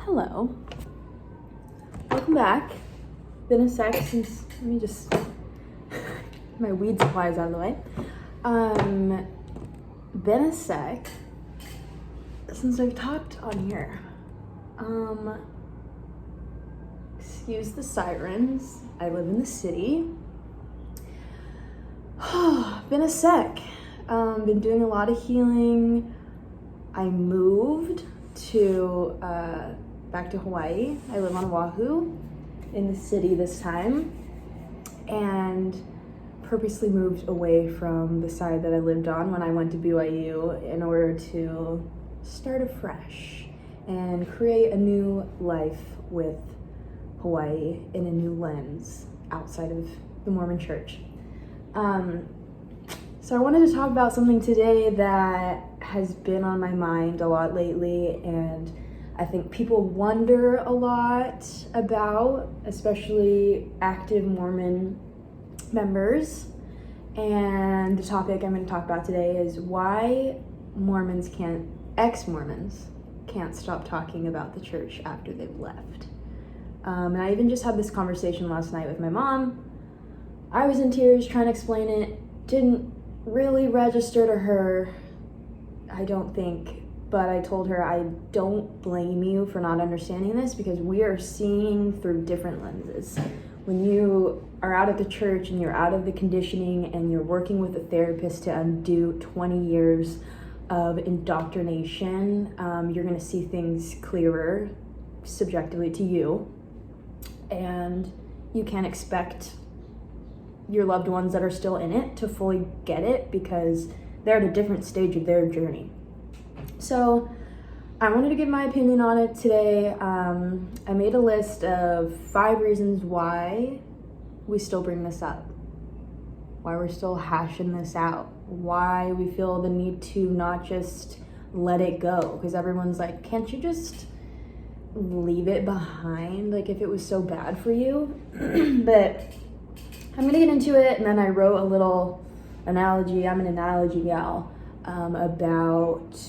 Hello. Welcome back. Been a sec since, let me just, my weed supply is out of the way. Been a sec since I've talked on here. Excuse the sirens. I live in the city. Been a sec. Been doing a lot of healing. I moved to back to Hawaii. I live on Oahu in the city this time, and purposely moved away from the side that I lived on when I went to BYU in order to start afresh and create a new life with Hawaii in a new lens outside of the Mormon church. So I wanted to talk about something today that has been on my mind a lot lately, and I think people wonder a lot about, especially active Mormon members. And the topic I'm going to talk about today is why ex-Mormons can't stop talking about the church after they've left. And I even just had this conversation last night with my mom. I was in tears trying to explain it. Didn't really register to her, I don't think, but I told her I don't blame you for not understanding this because we are seeing through different lenses. When you are out of the church and you're out of the conditioning and you're working with a therapist to undo 20 years of indoctrination, you're going to see things clearer subjectively to you, and you can't expect your loved ones that are still in it to fully get it because they're at a different stage of their journey. So I wanted to give my opinion on it today. I made a list of 5 reasons why we still bring this up, why we're still hashing this out, why we feel the need to not just let it go, because everyone's like, can't you just leave it behind, like if it was so bad for you? But I'm gonna get into it, and then I wrote a little analogy. I'm an analogy gal, about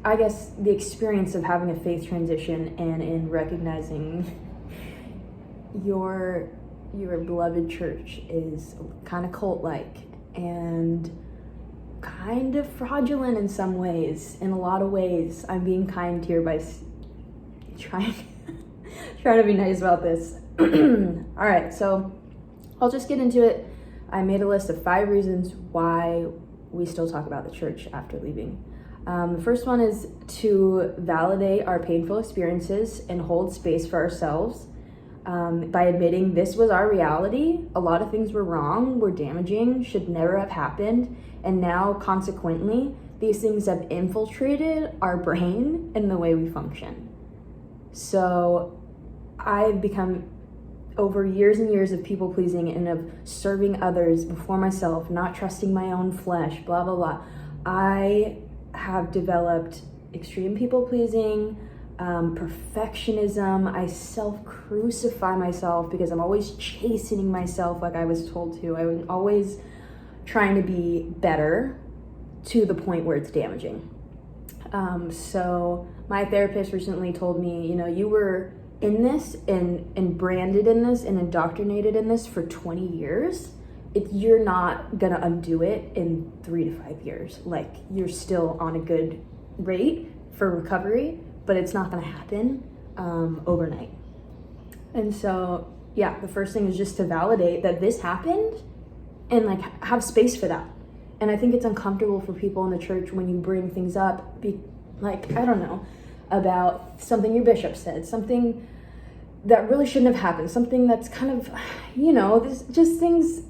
I guess the experience of having a faith transition and in recognizing your beloved church is kind of cult-like and kind of fraudulent in some ways. In a lot of ways, I'm being kind here by trying to be nice about this. All right, so I'll just get into it. I made a list of 5 reasons why we still talk about the church after leaving. The first one is to validate our painful experiences and hold space for ourselves by admitting this was our reality. A lot of things were wrong, were damaging, should never have happened, and now consequently, these things have infiltrated our brain and the way we function. So I've become, over years and years of people pleasing and of serving others before myself, not trusting my own flesh, blah, blah, blah. I have developed extreme people pleasing, perfectionism. I self-crucify myself because I'm always chastening myself like I was told to. I was always trying to be better to the point where it's damaging. So my therapist recently told me, you were in this and branded in this and indoctrinated in this for 20 years. You're not gonna undo it in 3 to 5 years. Like, you're still on a good rate for recovery, but it's not gonna happen overnight. And so, yeah, the first thing is just to validate that this happened and like have space for that. And I think it's uncomfortable for people in the church when you bring things up, about something your bishop said, something that really shouldn't have happened, something that's kind of, there's just things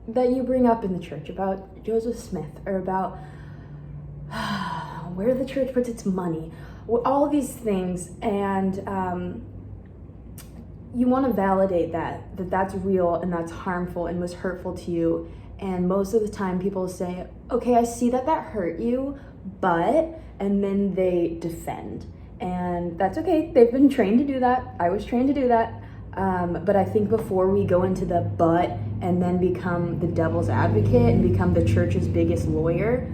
that you bring up in the church about Joseph Smith or about where the church puts its money, all of these things. And you want to validate that's real and that's harmful and was hurtful to you. And most of the time people say, okay, I see that hurt you, but, and then they defend. And that's okay. They've been trained to do that. I was trained to do that. But I think before we go into the but and then become the devil's advocate and become the church's biggest lawyer,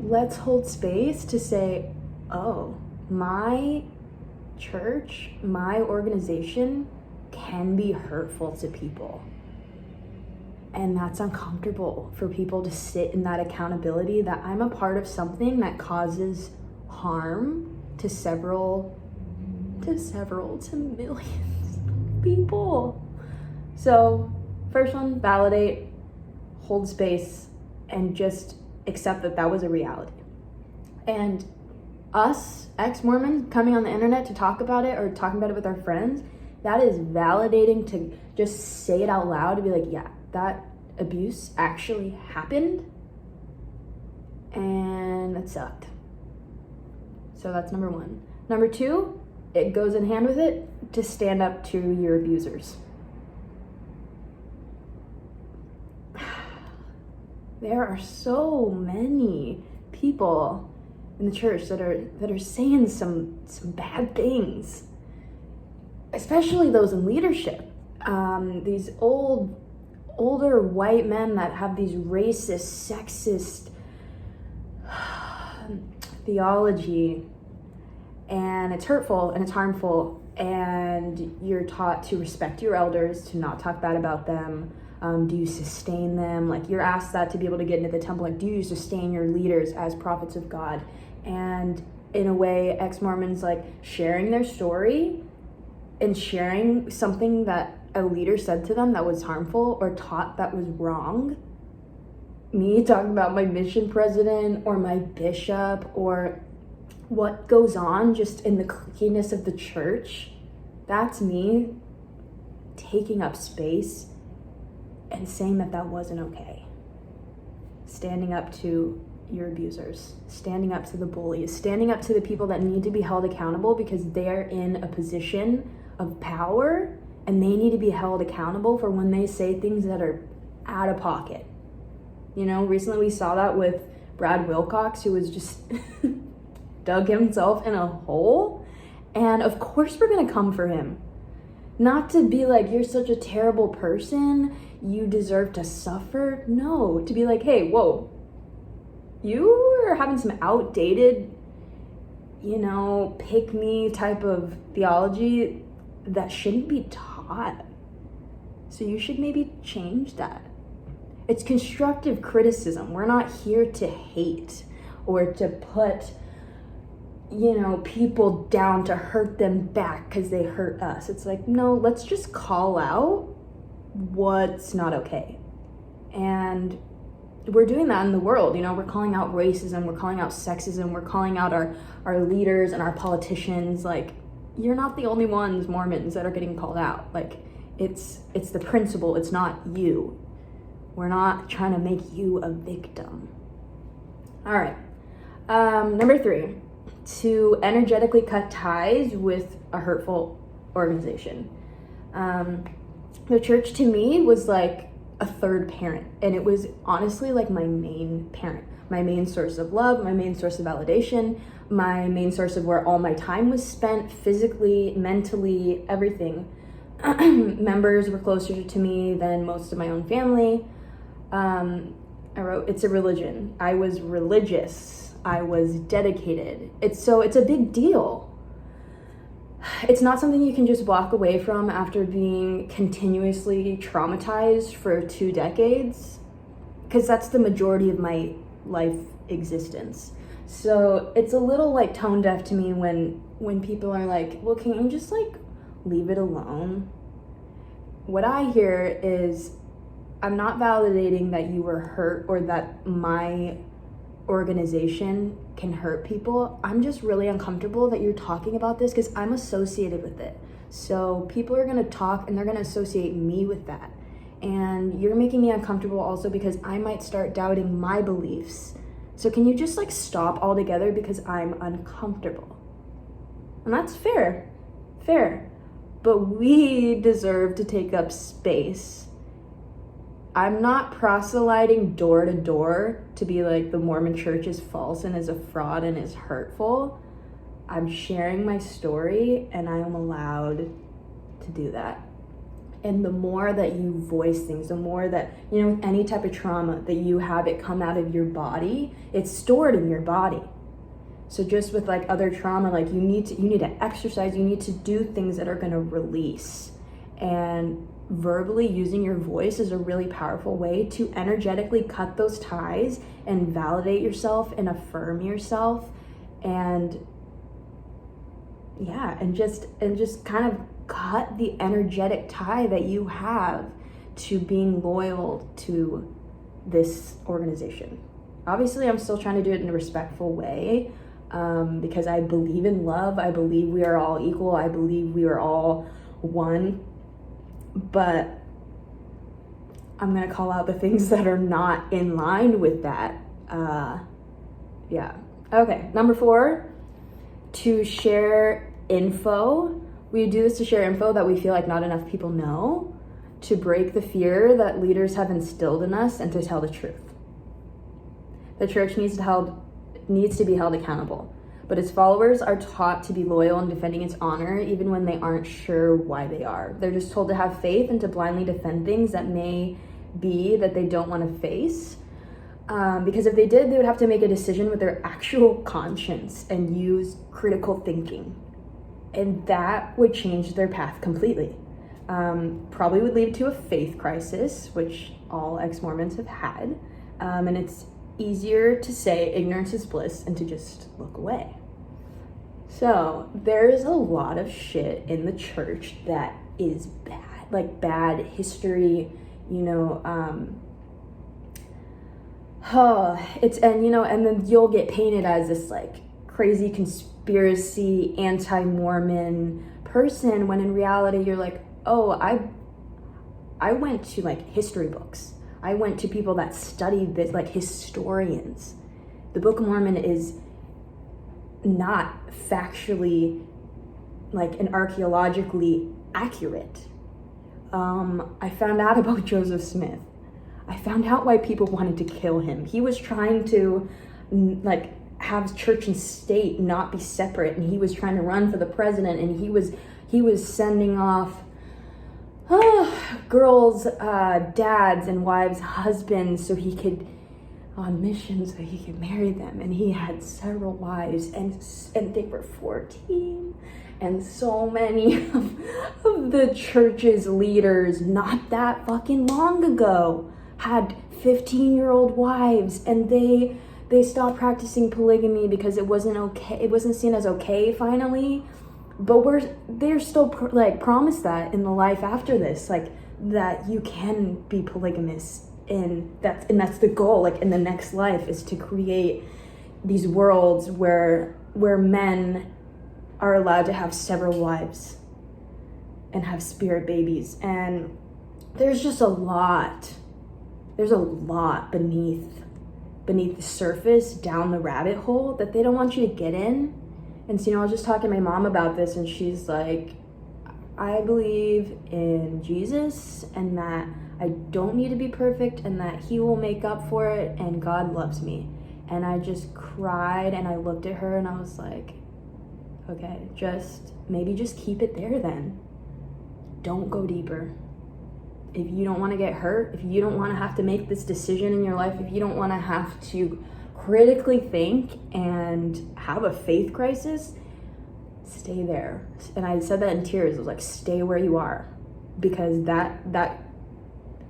let's hold space to say, oh, my church, my organization can be hurtful to people. And that's uncomfortable for people to sit in that accountability that I'm a part of something that causes harm to millions of people. So, first one, validate, hold space, and just accept that that was a reality. And us, ex-Mormons, coming on the internet to talk about it or talking about it with our friends, that is validating to just say it out loud, to be like, yeah, that abuse actually happened and that sucked. So that's number one. Number two, it goes in hand with it to stand up to your abusers. There are so many people in the church that are saying some bad things, especially those in leadership. These older white men that have these racist, sexist theology, and it's hurtful and it's harmful, and you're taught to respect your elders, to not talk bad about them. Do you sustain them? Like, you're asked that to be able to get into the temple. Like, do you sustain your leaders as prophets of God? And in a way, ex-Mormons, like, sharing their story and sharing something that a leader said to them that was harmful or taught that was wrong. Me talking about my mission president or my bishop or what goes on just in the cliqueness of the church, that's me taking up space and saying that that wasn't okay. Standing up to your abusers, standing up to the bullies, standing up to the people that need to be held accountable because they're in a position of power and they need to be held accountable for when they say things that are out of pocket. You know, recently we saw that with Brad Wilcox, who was just dug himself in a hole. And of course we're gonna come for him. Not to be like, you're such a terrible person, you deserve to suffer. No, to be like, hey, whoa, you are having some outdated, pick me type of theology that shouldn't be taught. So you should maybe change that. It's constructive criticism. We're not here to hate or to put, people down, to hurt them back because they hurt us. It's like, no, let's just call out what's not okay. And we're doing that in the world. We're calling out racism, we're calling out sexism, we're calling out our leaders and our politicians. Like, you're not the only ones, Mormons, that are getting called out. Like, it's the principle, it's not you. We're not trying to make you a victim. All right. Number 3, to energetically cut ties with a hurtful organization. The church to me was like a third parent, and it was honestly like my main parent, my main source of love, my main source of validation, my main source of where all my time was spent, physically, mentally, everything. Members were closer to me than most of my own family. I wrote, it's a religion. I was religious. I was dedicated. It's a big deal. It's not something you can just walk away from after being continuously traumatized for 2 decades, because that's the majority of my life existence. So it's a little like tone deaf to me when people are like, well, can you just like leave it alone? What I hear is, I'm not validating that you were hurt or that my organization can hurt people. I'm just really uncomfortable that you're talking about this because I'm associated with it. So people are going to talk and they're going to associate me with that. And you're making me uncomfortable also because I might start doubting my beliefs. So can you just like stop altogether because I'm uncomfortable? And that's fair. But we deserve to take up space. I'm not proselyting door to door to be like the Mormon church is false and is a fraud and is hurtful. I'm sharing my story and I am allowed to do that. And the more that you voice things, the more that, any type of trauma that you have it come out of your body, it's stored in your body. So just with like other trauma, like you need to exercise, you need to do things that are going to release. And verbally using your voice is a really powerful way to energetically cut those ties and validate yourself and affirm yourself, and yeah, and just kind of cut the energetic tie that you have to being loyal to this organization. Obviously, I'm still trying to do it in a respectful way, because I believe in love. I believe we are all equal. I believe we are all one. But I'm gonna call out the things that are not in line with that. Yeah. Okay, number 4, to share info. We do this to share info that we feel like not enough people know, to break the fear that leaders have instilled in us, and to tell the truth. The church needs to be held accountable, but its followers are taught to be loyal in defending its honor even when they aren't sure why they are. They're just told to have faith and to blindly defend things that may be that they don't want to face. Because if they did, they would have to make a decision with their actual conscience and use critical thinking. And that would change their path completely. Probably would lead to a faith crisis, which all ex-Mormons have had. And it's easier to say ignorance is bliss and to just look away. So there's a lot of shit in the church that is bad, like bad history, and then you'll get painted as this like crazy conspiracy anti-Mormon person, when in reality you're like, oh, I went to like history books. I went to people that studied this, like historians. The Book of Mormon is not factually, like, and archaeologically accurate. I found out about Joseph Smith. I found out why people wanted to kill him. He was trying to, like, have church and state not be separate, and he was trying to run for the president, and he was sending off girls, dads and wives, husbands, so he could, on mission, so he could marry them. And he had several wives, and they were 14. And so many of the church's leaders, not that fucking long ago, had 15-year-old wives, and they stopped practicing polygamy because it wasn't okay. It wasn't seen as okay finally. But they're still promised that in the life after this, like that you can be polygamous, and that's the goal. Like in the next life is to create these worlds where men are allowed to have several wives and have spirit babies. And there's just a lot. There's a lot beneath the surface, down the rabbit hole that they don't want you to get in. And so, I was just talking to my mom about this, and she's like, I believe in Jesus, and that I don't need to be perfect, and that he will make up for it, and God loves me. And I just cried, and I looked at her, and I was like, okay, maybe just keep it there then. Don't go deeper. If you don't want to get hurt, if you don't want to have to make this decision in your life, if you don't want to have to critically think and have a faith crisis, stay there. And I said that in tears. I was like, stay where you are, because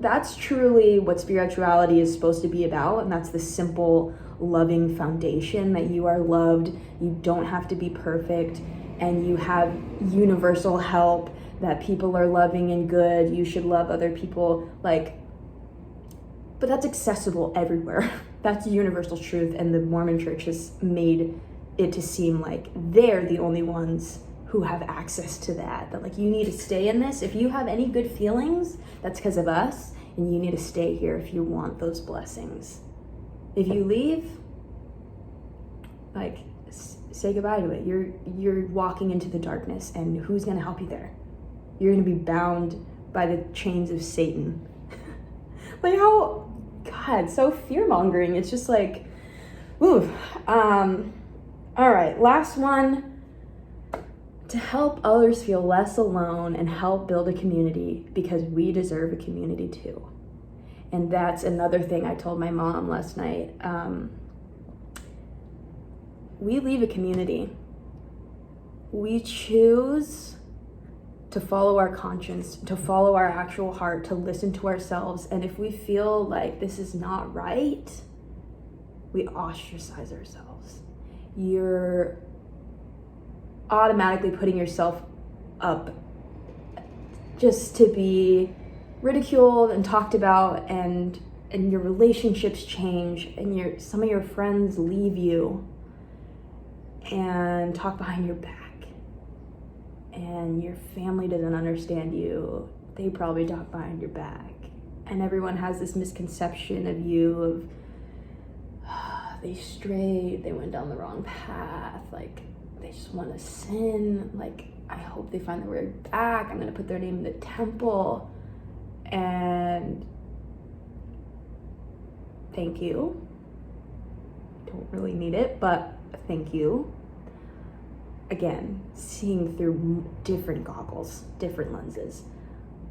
that's truly what spirituality is supposed to be about. And that's the simple, loving foundation that you are loved, you don't have to be perfect, and you have universal help, that people are loving and good, you should love other people, but that's accessible everywhere. That's universal truth, and the Mormon church has made it to seem like they're the only ones who have access to that you need to stay in this. If you have any good feelings, that's because of us, and you need to stay here if you want those blessings. If you leave, say goodbye to it. You're walking into the darkness, and who's going to help you there? You're going to be bound by the chains of Satan. God, so fear-mongering. It's just ooh. All right, last one. To help others feel less alone and help build a community, because we deserve a community too. And that's another thing I told my mom last night. we leave a community. We choose to follow our conscience, to follow our actual heart, to listen to ourselves. And if we feel like this is not right, we ostracize ourselves. You're automatically putting yourself up just to be ridiculed and talked about, and your relationships change, and some of your friends leave you and talk behind your back, and your family doesn't understand you. They probably talk behind your back, and everyone has this misconception of you of they strayed, they went down the wrong path, like they just want to sin, like I hope they find their way back, I'm gonna put their name in the temple. And thank you. Don't really need it, but thank you. Again, seeing through different goggles, different lenses.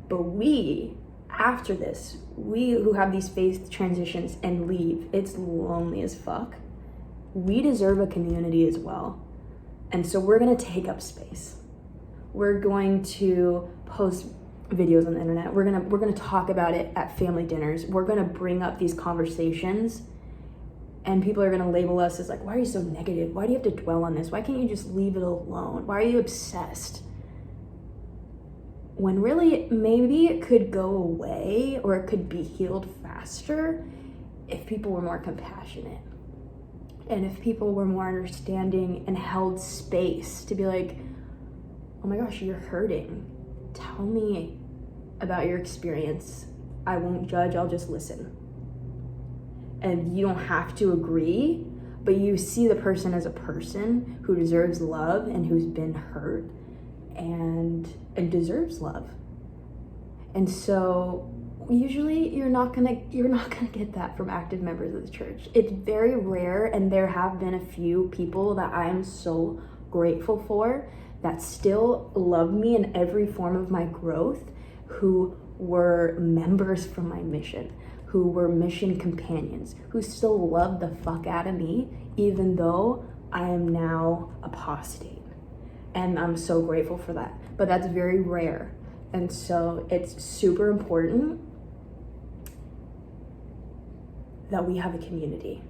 But we, after this, we who have these faith transitions and leave, it's lonely as fuck. We deserve a community as well. And so we're gonna take up space. We're going to post videos on the internet. We're gonna talk about it at family dinners. We're gonna bring up these conversations, and people are gonna label us as like, why are you so negative? Why do you have to dwell on this? Why can't you just leave it alone? Why are you obsessed? When really, maybe it could go away, or it could be healed faster if people were more compassionate. And if people were more understanding and held space to be like, oh my gosh, you're hurting. Tell me about your experience. I won't judge, I'll just listen. And you don't have to agree, but you see the person as a person who deserves love and who's been hurt and deserves love. And so usually you're not gonna get that from active members of the church. It's very rare, and there have been a few people that I am so grateful for that still love me in every form of my growth, who were members from my mission, who were mission companions, who still love the fuck out of me, even though I am now apostate. And I'm so grateful for that. But that's very rare. And so it's super important that we have a community.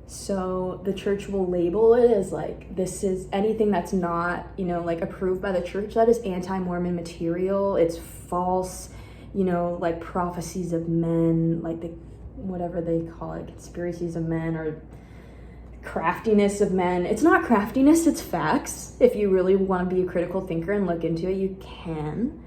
So the church will label it as like, this is anything that's not, like approved by the church, that is anti-Mormon material. It's false, like prophecies of men, like whatever they call it, conspiracies of men, or craftiness of men. It's not craftiness, it's facts. If you really want to be a critical thinker and look into it, you can.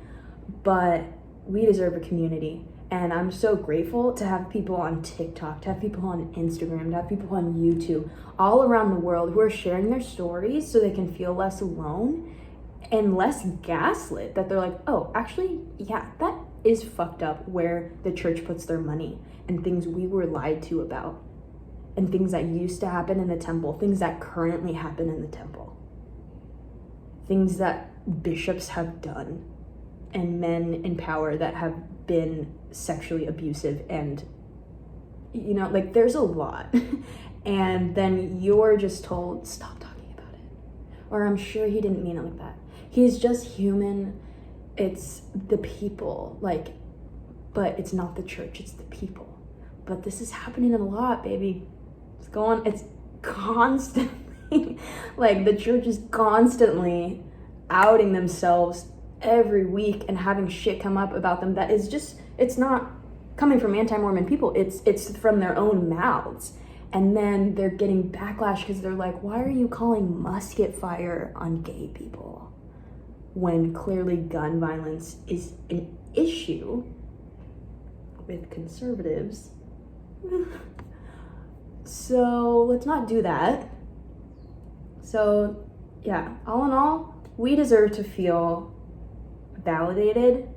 But we deserve a community. And I'm so grateful to have people on TikTok, to have people on Instagram, to have people on YouTube, all around the world who are sharing their stories so they can feel less alone and less gaslit, that they're like, oh, actually, yeah, that is fucked up where the church puts their money, and things we were lied to about, and things that used to happen in the temple, things that currently happen in the temple, things that bishops have done, and men in power that have been sexually abusive, and like there's a lot. And then you're just told, stop talking about it, or I'm sure he didn't mean it like that, he's just human. It's the people, but it's not the church, it's the people. But this is happening a lot, baby. It's constantly like the church is constantly outing themselves every week and having shit come up about them that is just, it's not coming from anti-Mormon people, it's from their own mouths. And then they're getting backlash because they're like, why are you calling musket fire on gay people when clearly gun violence is an issue with conservatives? So let's not do that. So yeah, all in all, we deserve to feel validated.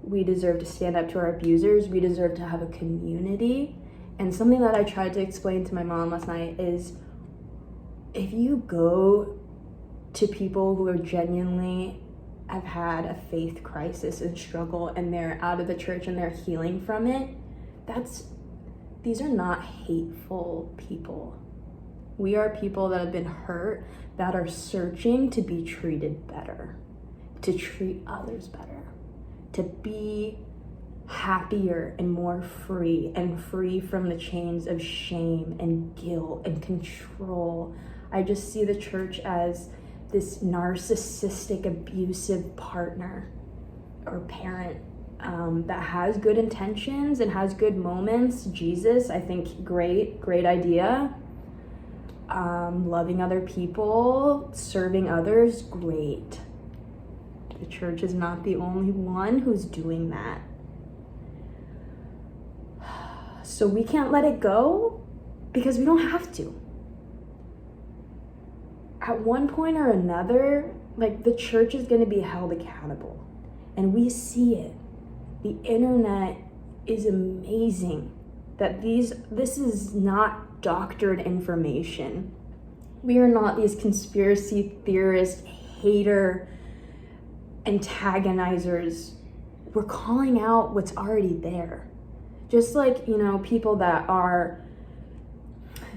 We deserve to stand up to our abusers. We deserve to have a community. And something that I tried to explain to my mom last night is, if you go to people who are genuinely have had a faith crisis and struggle, and they're out of the church and they're healing from it, these are not hateful people. We are people that have been hurt, that are searching to be treated better, to treat others better, to be happier and more free, and free from the chains of shame and guilt and control. I just see the church as this narcissistic, abusive partner or parent that has good intentions and has good moments. Jesus, I think, great idea. Loving other people, serving others, great. The church is not the only one who's doing that. So we can't let it go because we don't have to. At one point or another, like, the church is going to be held accountable. And we see it. The internet is amazing that this is not doctored information. We are not these conspiracy theorist, hater, antagonizers. We're calling out what's already there. Just like, people that are,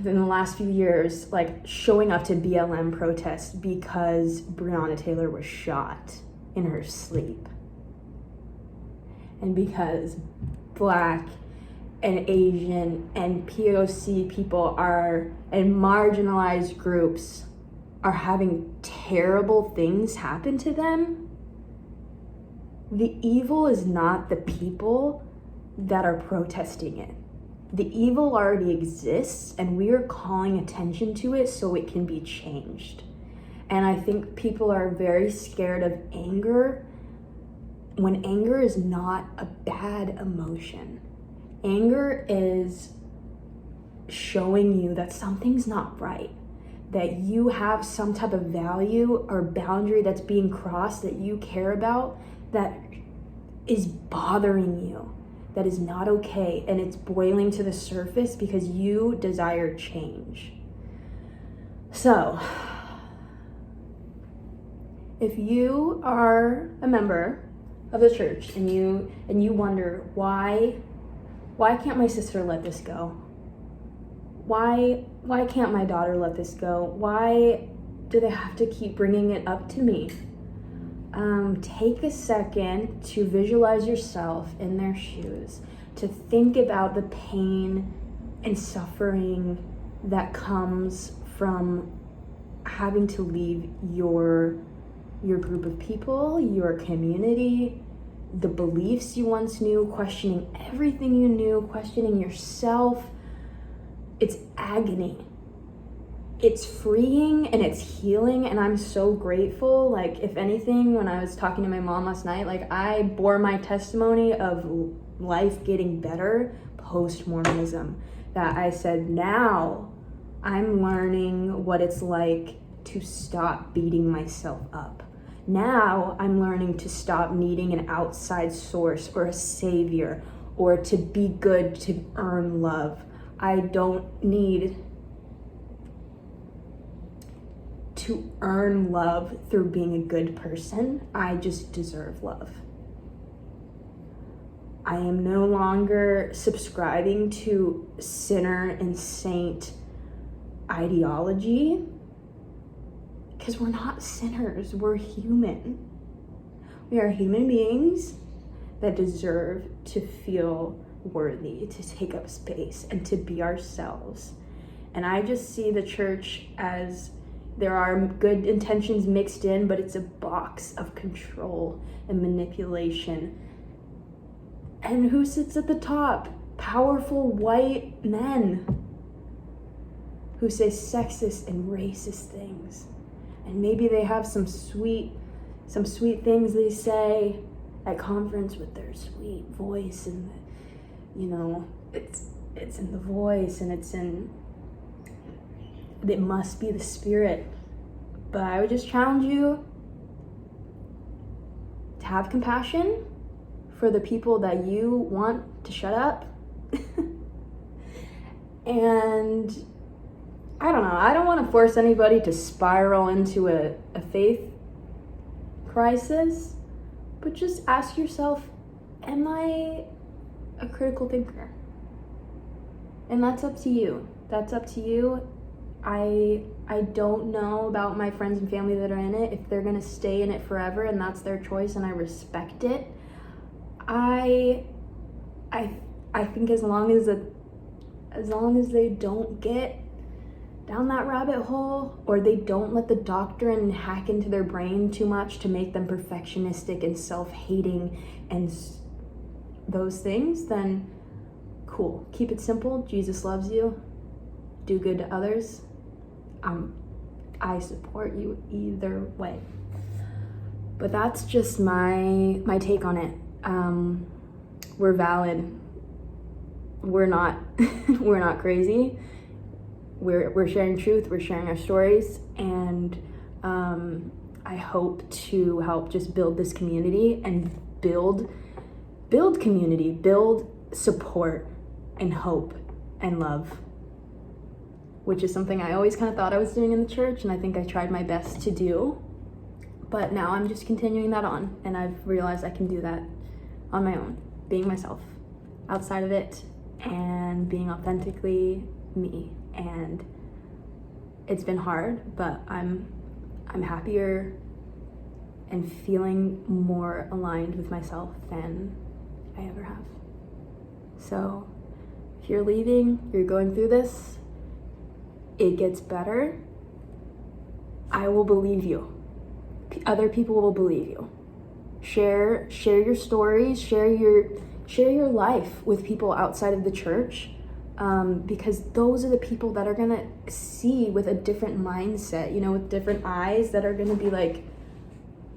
in the last few years, like, showing up to BLM protests because Breonna Taylor was shot in her sleep. And because Black and Asian and POC people and marginalized groups are having terrible things happen to them. The evil is not the people that are protesting it. The evil already exists, and we are calling attention to it so it can be changed. And I think people are very scared of anger, when anger is not a bad emotion. Anger is showing you that something's not right, that you have some type of value or boundary that's being crossed that you care about, that is bothering you, that is not okay, and it's boiling to the surface because you desire change. So, if you are a member of the church and you wonder, why can't my sister let this go? Why can't my daughter let this go? Why do they have to keep bringing it up to me? Take a second to visualize yourself in their shoes, to think about the pain and suffering that comes from having to leave your group of people, your community, the beliefs you once knew, questioning everything you knew, questioning yourself. It's agony. It's freeing and it's healing, and I'm so grateful. Like, if anything, when I was talking to my mom last night, like, I bore my testimony of life getting better post-Mormonism. That I said, now I'm learning what it's like to stop beating myself up. Now I'm learning to stop needing an outside source or a savior or to be good to earn love. I don't need to earn love through being a good person. I just deserve love. I am no longer subscribing to sinner and saint ideology, because we're not sinners, we're human. We are human beings that deserve to feel worthy, to take up space, and to be ourselves. And I just see the church as, there are good intentions mixed in, but it's a box of control and manipulation. And who sits at the top? Powerful white men who say sexist and racist things. And maybe they have some sweet things they say at conference with their sweet voice, and it's in the voice, and it must be the spirit. But I would just challenge you to have compassion for the people that you want to shut up. And I don't know, I don't want to force anybody to spiral into a faith crisis, but just ask yourself, am I a critical thinker? And that's up to you. That's up to you. I don't know about my friends and family that are in it, if they're gonna stay in it forever, and that's their choice, and I respect it. I think as long as they don't get down that rabbit hole, or they don't let the doctrine hack into their brain too much to make them perfectionistic and self-hating and those things, then cool. Keep it simple. Jesus loves you. Do good to others. I support you either way. But that's just my take on it. We're valid. We're not we're not crazy. We're sharing truth. We're sharing our stories, and I hope to help just build this community and build community, build support and hope and love, which is something I always kind of thought I was doing in the church, and I think I tried my best to do. But now I'm just continuing that on, and I've realized I can do that on my own, being myself outside of it and being authentically me. And it's been hard, but I'm happier and feeling more aligned with myself than I ever have. So if you're leaving, you're going through this, it gets better. I will believe you. Other people will believe you. Share your stories, share your life with people outside of the church, because those are the people that are gonna see with a different mindset, with different eyes, that are gonna be like,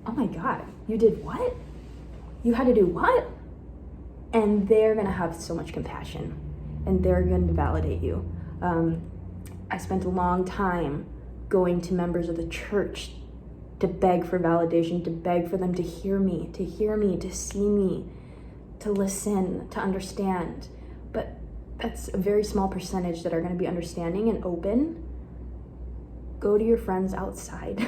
oh my God, you did what? You had to do what? And they're gonna have so much compassion, and they're gonna validate you. I spent a long time going to members of the church to beg for validation, to beg for them to hear me, to see me, to listen, to understand. But that's a very small percentage that are going to be understanding and open. Go to your friends outside.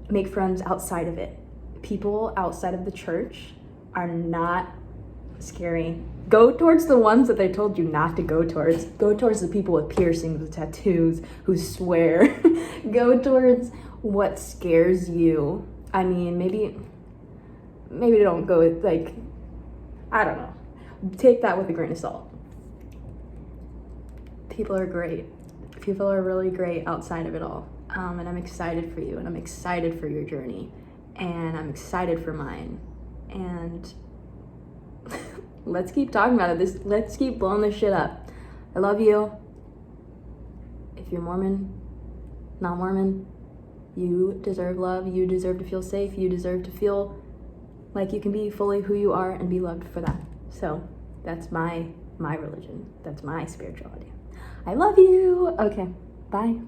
Make friends outside of it. People outside of the church are not scary. Go towards the ones that they told you not to go towards. Go towards the people with piercings, with tattoos, who swear. Go towards what scares you. I mean, maybe don't go with, I don't know. Take that with a grain of salt. People are great. People are really great outside of it all. And I'm excited for you, and I'm excited for your journey, and I'm excited for mine. And let's keep talking about it. Let's keep blowing this shit up. I love you. If you're Mormon, not Mormon, you deserve love. You deserve to feel safe. You deserve to feel like you can be fully who you are and be loved for that. So that's my religion. That's my spirituality. I love you. Okay, bye.